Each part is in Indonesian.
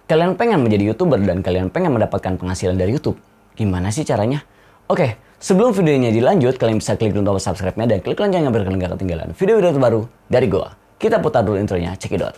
Kalian pengen menjadi YouTuber dan kalian pengen mendapatkan penghasilan dari YouTube? Gimana sih caranya? Oke, sebelum videonya dilanjut, kalian bisa klik tombol subscribe-nya dan klik loncengnya biar kalian gak ketinggalan video-video terbaru dari gua. Kita putar dulu intronya, cekidot.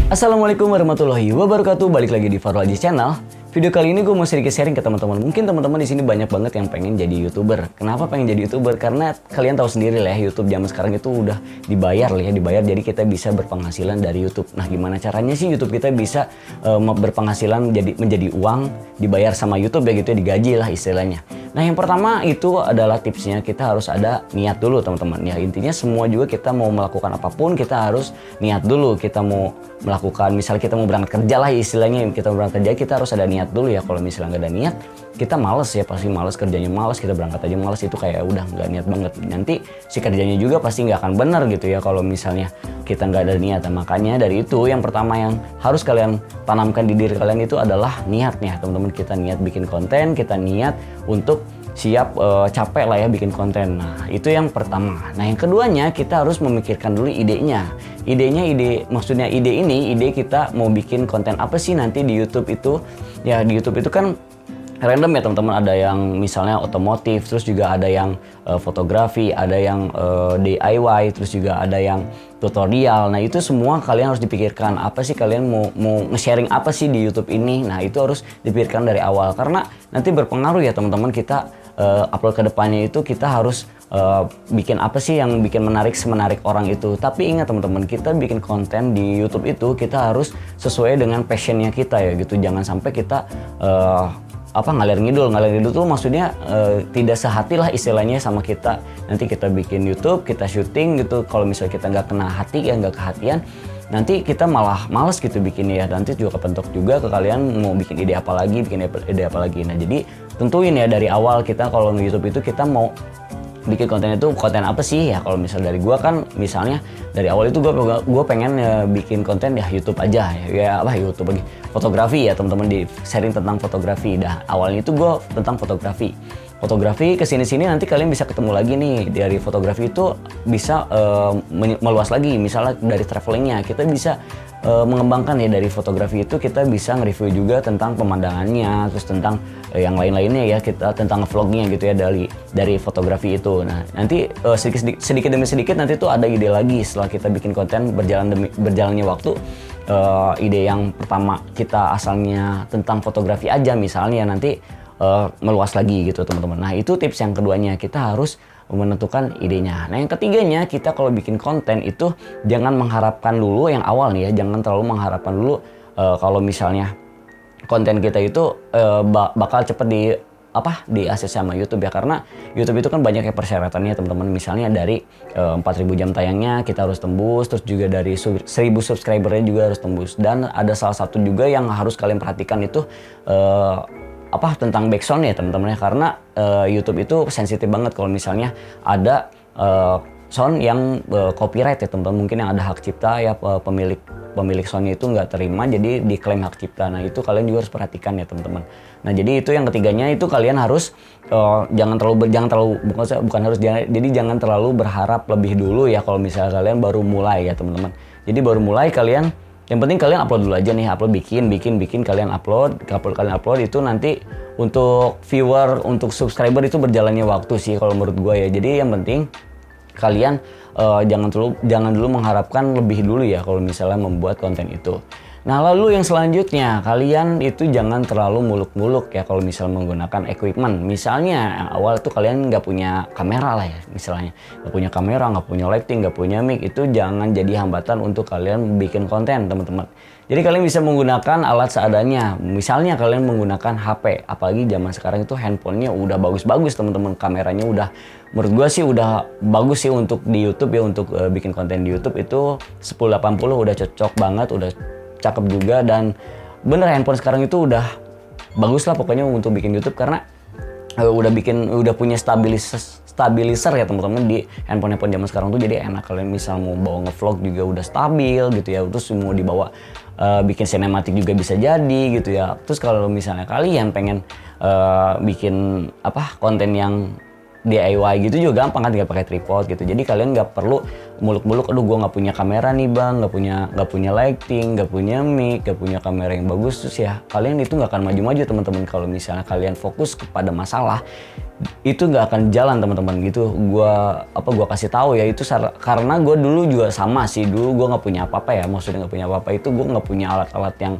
Assalamualaikum warahmatullahi wabarakatuh. Balik lagi di Fahrul Aziz Channel. Video kali ini gue mau sedikit sharing ke teman-teman. Mungkin teman-teman di sini banyak banget yang pengen jadi YouTuber. Kenapa pengen jadi YouTuber? Karena kalian tahu sendiri lah ya, YouTube zaman sekarang itu udah dibayar lah ya, dibayar. Jadi kita bisa berpenghasilan dari YouTube. Nah, gimana caranya sih YouTube kita bisa berpenghasilan menjadi uang, dibayar sama YouTube ya gitu ya, digaji lah istilahnya. Nah, yang pertama itu adalah tipsnya, kita harus ada niat dulu teman-teman. Ya intinya semua juga kita mau melakukan apapun kita harus niat dulu. Kita mau melakukan, misalnya kita mau berangkat kerja lah istilahnya, kita mau berangkat kerja kita harus ada niat dulu ya. Kalau misalnya nggak ada niat, kita males ya, pasti males, kerjanya males, kita berangkat aja males, itu kayak udah nggak niat banget. Nanti si kerjanya juga pasti nggak akan benar gitu ya kalau misalnya kita nggak ada niat. Nah, makanya dari itu yang pertama yang harus kalian tanamkan di diri kalian itu adalah niatnya teman-teman. Kita niat bikin konten, kita niat untuk siap capek lah ya bikin konten. Nah, itu yang pertama. Nah, yang keduanya kita harus memikirkan dulu idenya. Maksudnya ide kita mau bikin konten apa sih nanti di YouTube itu. Ya di YouTube itu kan random ya teman-teman, ada yang misalnya otomotif, terus juga ada yang fotografi, ada yang DIY, terus juga ada yang tutorial. Nah, itu semua kalian harus dipikirkan, apa sih kalian mau nge-sharing apa sih di YouTube ini. Nah, itu harus dipikirkan dari awal karena nanti berpengaruh ya teman-teman. Kita upload ke depannya itu kita harus bikin apa sih yang bikin semenarik orang itu. Tapi ingat teman-teman, kita bikin konten di YouTube itu kita harus sesuai dengan passionnya kita ya gitu. Jangan sampai kita ngalir ngidul tuh maksudnya tidak sehati lah istilahnya sama kita. Nanti kita bikin YouTube, kita syuting gitu, kalau misalnya kita nggak kena hati ya, nggak kehatian, nanti kita malah males gitu bikinnya ya. Nanti juga kepentok juga ke kalian mau bikin ide apa lagi. Nah, jadi tentuin ya dari awal kita kalau di YouTube itu kita mau bikin konten itu konten apa sih ya. Kalau misal dari gua kan misalnya dari awal itu gua pengen bikin konten ya YouTube aja ya YouTube lagi fotografi ya teman-teman, di sharing tentang fotografi. Dah awalnya itu gua tentang fotografi kesini-sini, nanti kalian bisa ketemu lagi nih dari fotografi itu bisa meluas lagi. Misalnya dari travelingnya kita bisa mengembangkan ya, dari fotografi itu kita bisa nge-review juga tentang pemandangannya, terus tentang yang lain-lainnya ya, kita tentang vlognya gitu ya dari fotografi itu. Nah, nanti sedikit demi sedikit nanti tuh ada ide lagi setelah kita bikin konten berjalannya waktu. Ide yang pertama kita asalnya tentang fotografi aja misalnya, nanti meluas lagi gitu teman-teman. Nah, itu tips yang keduanya, kita harus menentukan idenya. Nah, yang ketiganya, kita kalau bikin konten itu jangan mengharapkan dulu yang awal nih ya, jangan terlalu mengharapkan dulu kalau misalnya konten kita itu bakal cepet di akses sama YouTube ya, karena YouTube itu kan banyak ya persyaratannya teman-teman. Misalnya dari 4.000 jam tayangnya kita harus tembus, terus juga dari 1.000 subscribernya juga harus tembus, dan ada salah satu juga yang harus kalian perhatikan itu tentang backsound ya teman-teman ya, karena YouTube itu sensitif banget kalau misalnya ada sound yang copyright ya teman-teman. Mungkin yang ada hak cipta ya, pemilik soundnya itu nggak terima, jadi diklaim hak cipta. Nah, itu kalian juga harus perhatikan ya teman-teman. Nah, jadi itu yang ketiganya, itu kalian harus jangan terlalu berharap lebih dulu ya kalau misalnya kalian baru mulai ya teman-teman. Jadi baru mulai kalian, yang penting kalian upload dulu aja nih, bikin kalian upload itu nanti untuk viewer, untuk subscriber itu berjalannya waktu sih kalau menurut gue ya. Jadi yang penting kalian jangan dulu mengharapkan lebih dulu ya kalau misalnya membuat konten itu. Nah, lalu yang selanjutnya, kalian itu jangan terlalu muluk-muluk ya kalau misalnya menggunakan equipment. Misalnya awal tuh kalian nggak punya kamera lah ya, misalnya nggak punya kamera, nggak punya lighting, nggak punya mic, itu jangan jadi hambatan untuk kalian bikin konten teman-teman. Jadi kalian bisa menggunakan alat seadanya. Misalnya kalian menggunakan HP, apalagi zaman sekarang itu handphonenya udah bagus-bagus teman-teman, kameranya udah, menurut gua sih udah bagus sih untuk di YouTube ya, untuk bikin konten di YouTube itu 1080 udah cocok banget, udah cakep juga, dan bener handphone sekarang itu udah bagus lah pokoknya untuk bikin YouTube, karena udah punya stabilizer ya teman-teman di handphone zaman sekarang tuh, jadi enak kalian misal mau bawa ngevlog juga udah stabil gitu ya, terus mau dibawa bikin sinematik juga bisa jadi gitu ya. Terus kalau misalnya kalian pengen bikin konten yang DIY gitu juga gampang kan, tinggal pakai tripod gitu. Jadi kalian nggak perlu muluk-muluk, aduh gue nggak punya kamera nih bang, nggak punya lighting, nggak punya mic, nggak punya kamera yang bagus. Terus ya kalian itu nggak akan maju-maju teman-teman. Kalau misalnya kalian fokus kepada masalah, itu nggak akan jalan teman-teman gitu. Gua kasih tahu ya, itu karena gue dulu juga sama sih, dulu gue nggak punya apa-apa ya, maksudnya nggak punya apa-apa itu gue nggak punya alat-alat yang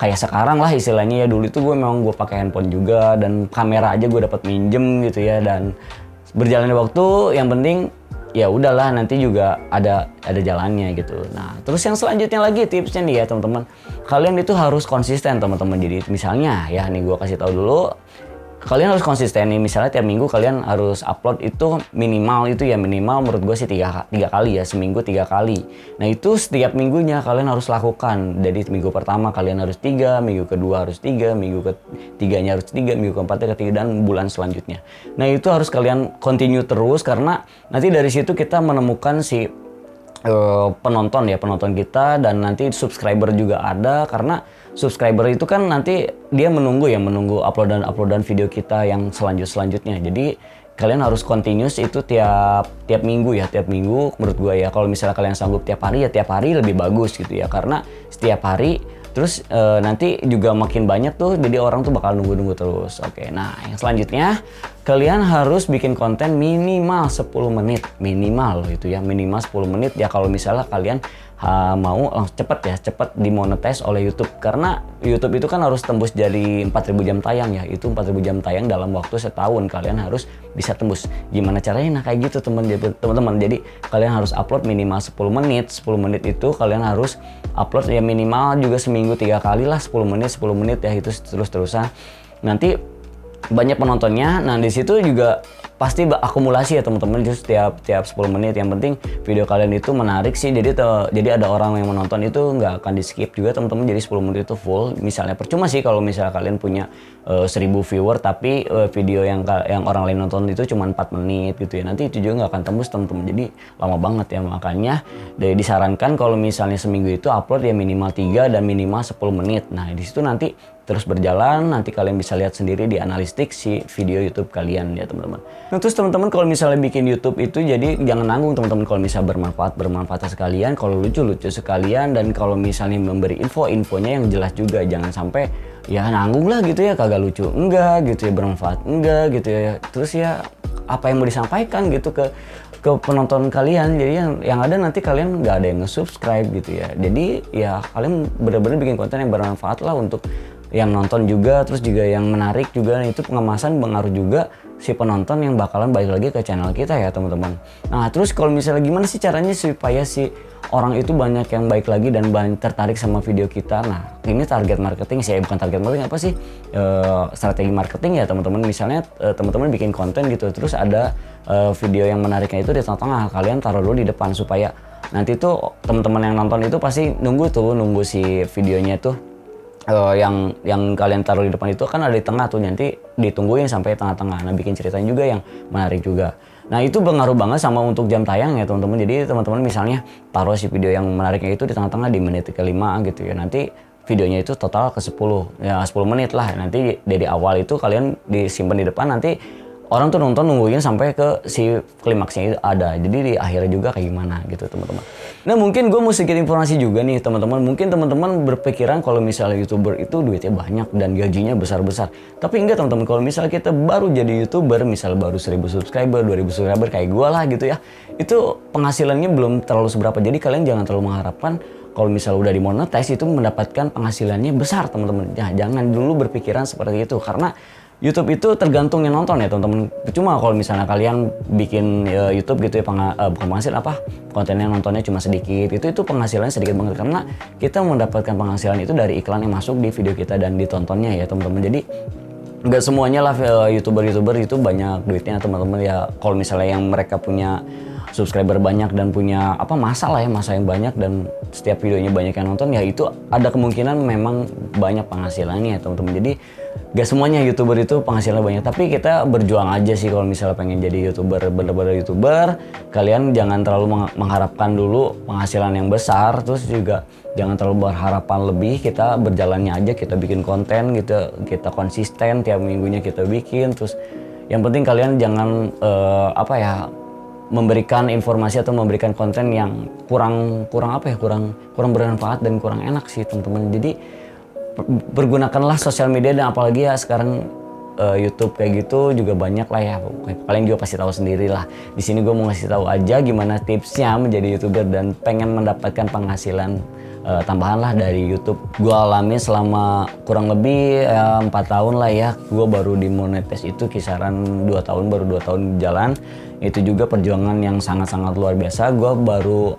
kayak sekarang lah istilahnya ya. Dulu itu gue memang gue pakai handphone juga, dan kamera aja gue dapat minjem gitu ya. Dan berjalannya waktu, yang penting ya udahlah, nanti juga ada jalannya gitu. Nah terus yang selanjutnya lagi tipsnya nih ya teman-teman, kalian itu harus konsisten teman-teman. Jadi misalnya ya nih gue kasih tahu dulu, kalian harus konsisten nih, misalnya tiap minggu kalian harus upload itu minimal menurut gue sih 3 kali ya, seminggu 3 kali. Nah itu setiap minggunya kalian harus lakukan. Jadi minggu pertama kalian harus 3, minggu kedua harus 3, minggu ketiganya harus 3, minggu keempatnya ketiga, dan bulan selanjutnya. Nah itu harus kalian continue terus, karena nanti dari situ kita menemukan si penonton kita, dan nanti subscriber juga ada. Karena subscriber itu kan nanti dia menunggu uploadan video kita yang selanjutnya. Jadi kalian harus continuous itu tiap minggu ya, tiap minggu menurut gue ya. Kalau misalnya kalian sanggup tiap hari ya tiap hari lebih bagus gitu ya, karena setiap hari terus nanti juga makin banyak tuh, jadi orang tuh bakal nunggu terus. Oke, nah yang selanjutnya kalian harus bikin konten minimal 10 menit, minimal loh itu ya, minimal 10 menit ya. Kalau misalnya kalian mau langsung cepet dimonetize oleh YouTube, karena YouTube itu kan harus tembus jadi 4.000 jam tayang ya. Itu 4.000 jam tayang dalam waktu setahun kalian harus bisa tembus. Gimana caranya? Nah kayak gitu teman-teman. Jadi kalian harus upload minimal 10 menit. 10 menit itu kalian harus upload ya minimal juga seminggu 3 kali lah, 10 menit ya, itu terus-terusan. Nanti banyak penontonnya. Nah di situ juga pasti akumulasi ya teman-teman, just tiap 10 menit. Yang penting video kalian itu menarik sih, jadi ada orang yang menonton itu nggak akan di skip juga teman-teman. Jadi 10 menit itu full. Misalnya percuma sih kalau misalnya kalian punya 1000 viewer tapi video yang orang lain nonton itu cuma 4 menit gitu ya, nanti itu juga nggak akan tembus teman-teman. Jadi lama banget ya, makanya disarankan kalau misalnya seminggu itu upload ya minimal 3 dan minimal 10 menit. Nah di situ nanti terus berjalan, nanti kalian bisa lihat sendiri di analistik si video YouTube kalian ya teman-teman. Nah terus teman-teman kalau misalnya bikin YouTube itu jadi jangan nanggung teman-teman. Kalau misalnya bermanfaat sekalian, kalau lucu sekalian, dan kalau misalnya memberi infonya yang jelas juga. Jangan sampai ya nanggung lah gitu ya, kagak lucu enggak gitu ya, bermanfaat enggak gitu ya. Terus ya apa yang mau disampaikan gitu ke penonton kalian, jadi yang ada nanti kalian nggak ada yang nge-subscribe gitu ya. Jadi ya kalian benar-benar bikin konten yang bermanfaat lah untuk yang nonton juga, terus juga yang menarik juga. Itu pengemasan pengaruh juga si penonton yang bakalan balik lagi ke channel kita ya teman-teman. Nah terus kalau misalnya gimana sih caranya supaya si orang itu banyak yang baik lagi dan banyak tertarik sama video kita. Nah ini target marketing sih, bukan target marketing, apa sih, strategi marketing ya teman-teman. Misalnya teman-teman bikin konten gitu, terus ada video yang menariknya itu di tengah-tengah, kalian taruh dulu di depan supaya nanti tuh teman-teman yang nonton itu pasti nunggu si videonya tuh yang kalian taruh di depan itu kan ada di tengah tuh, nanti ditungguin sampai tengah-tengah. Nah bikin ceritanya juga yang menarik juga. Nah itu pengaruh banget sama untuk jam tayang ya teman-teman. Jadi teman-teman misalnya taruh si video yang menariknya itu di tengah-tengah di menit ke-5 gitu ya, nanti videonya itu total ke 10 ya, 10 menit lah. Nanti dari awal itu kalian disimpan di depan, nanti orang tuh nonton nungguin sampai ke si klimaksnya itu ada. Jadi di akhirnya juga kayak gimana gitu teman-teman. Nah mungkin gue mau sedikit informasi juga nih teman-teman. Mungkin teman-teman berpikiran kalau misalnya YouTuber itu duitnya banyak dan gajinya besar-besar. Tapi enggak teman-teman, kalau misalnya kita baru jadi YouTuber, misal baru 1000 subscriber, 2000 subscriber kayak gue lah gitu ya, itu penghasilannya belum terlalu seberapa. Jadi kalian jangan terlalu mengharapkan kalau misalnya udah dimonetize itu mendapatkan penghasilannya besar teman-teman. Nah, jangan dulu berpikiran seperti itu, karena YouTube itu tergantung yang nonton ya teman-teman. Cuma kalau misalnya kalian bikin YouTube gitu ya, bukan penghasilan kontennya nontonnya cuma sedikit, itu penghasilannya sedikit banget, karena kita mendapatkan penghasilan itu dari iklan yang masuk di video kita dan ditontonnya ya teman-teman. Jadi nggak semuanya lah YouTuber itu banyak duitnya teman-teman ya. Kalau misalnya yang mereka punya subscriber banyak dan punya masa yang banyak dan setiap videonya banyak yang nonton ya, itu ada kemungkinan memang banyak penghasilannya ya teman-teman. Jadi gak semuanya YouTuber itu penghasilannya banyak, tapi kita berjuang aja sih kalau misalnya pengen jadi YouTuber, bener-bener YouTuber. Kalian jangan terlalu mengharapkan dulu penghasilan yang besar, terus juga jangan terlalu berharapan lebih. Kita berjalannya aja, kita bikin konten gitu, kita konsisten tiap minggunya kita bikin. Terus yang penting kalian jangan memberikan informasi atau memberikan konten yang kurang bermanfaat dan kurang enak sih teman-teman. Jadi pergunakanlah sosial media, dan apalagi ya sekarang YouTube kayak gitu juga banyak lah ya. Kalian juga pasti tahu sendiri lah. Di sini gue mau ngasih tahu aja gimana tipsnya menjadi YouTuber dan pengen mendapatkan penghasilan tambahan lah dari YouTube. Gue alami selama kurang lebih 4 tahun lah ya. Gue baru dimonetis itu kisaran 2 tahun, baru 2 tahun jalan. Itu juga perjuangan yang sangat-sangat luar biasa. Gue baru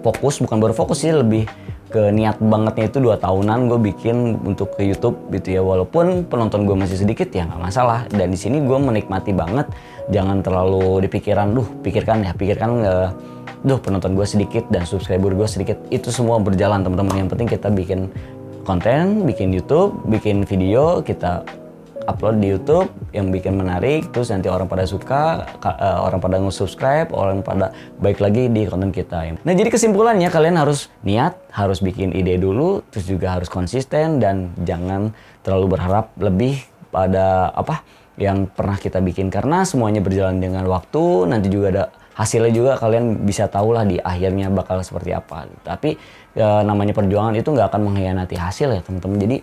bukan baru fokus sih, lebih ke niat bangetnya itu 2 tahunan gue bikin untuk ke YouTube gitu ya. Walaupun penonton gue masih sedikit ya nggak masalah. Dan di sini gue menikmati banget. Jangan terlalu pikirkan penonton gue sedikit dan subscriber gue sedikit. Itu semua berjalan teman-teman. Yang penting kita bikin konten, bikin YouTube, bikin video, kita upload di YouTube yang bikin menarik, terus nanti orang pada suka, orang pada nge-subscribe, orang pada baik lagi di konten kita. Nah, jadi kesimpulannya kalian harus niat, harus bikin ide dulu, terus juga harus konsisten dan jangan terlalu berharap lebih pada apa yang pernah kita bikin, karena semuanya berjalan dengan waktu. Nanti juga ada hasilnya juga, kalian bisa tahu lah di akhirnya bakal seperti apa. Tapi namanya perjuangan itu nggak akan mengkhianati hasil ya teman-teman. Jadi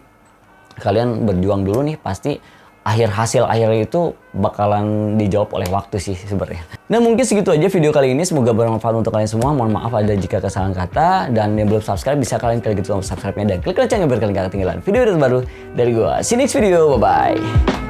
kalian berjuang dulu nih, pasti hasil akhirnya itu bakalan dijawab oleh waktu sih sebenarnya. Nah, mungkin segitu aja video kali ini, semoga bermanfaat untuk kalian semua. Mohon maaf ada jika kesalahan kata, dan yang belum subscribe bisa kalian klik tombol subscribe-nya dan klik loncengnya biar kalian gak ketinggalan video terbaru dari gua. See you next video, bye bye.